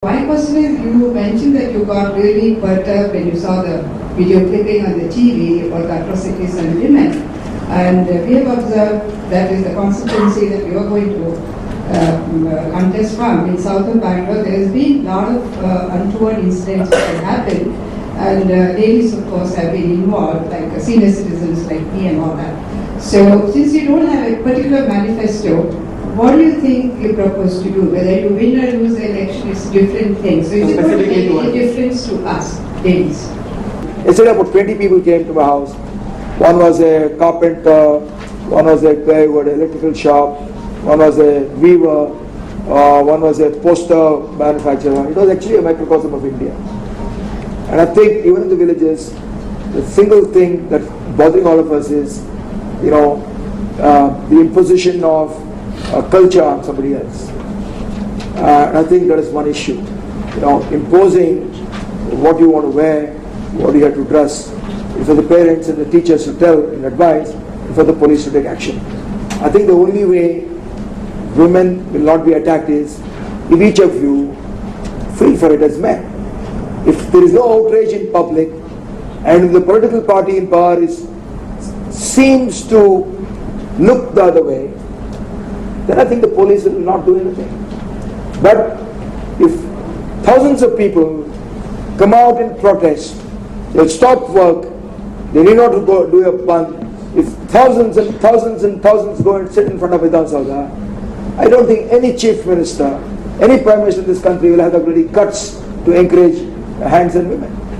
My question is, you mentioned that you got really perturbed when you saw the video clipping on the TV about the atrocities on women. And we have observed that is the constituency that you are going to contest from. In southern Bangalore, there has been a lot of untoward incidents that have happened. And ladies, of course, have been involved, like senior citizens like me and all that. So, since you don't have a particular manifesto, what do you think you propose to do? Whether you win or lose the election is different things. So is it going to make any difference to us, ladies? Yesterday about 20 people came to my house. One was a carpenter, one was a guy who had an electrical shop, one was a weaver, one was a poster manufacturer. It was actually a microcosm of India. And I think even in the villages, the single thing that's bothering all of us is, the imposition of culture on somebody else. And I think that is one issue. Imposing what you want to wear, what you have to dress, is for the parents and the teachers to tell and advise, and for the police to take action. I think the only way women will not be attacked is if each of you feel for it as men. If there is no outrage in public, and if the political party in power seems to look the other way, then I think the police will not do anything. But if thousands of people come out and protest, they'll stop work, they need not go do a bandh. If thousands and thousands and thousands go and sit in front of Vidhan Sabha, I don't think any chief minister, any prime minister in this country will have the bloody guts to encourage hands and women.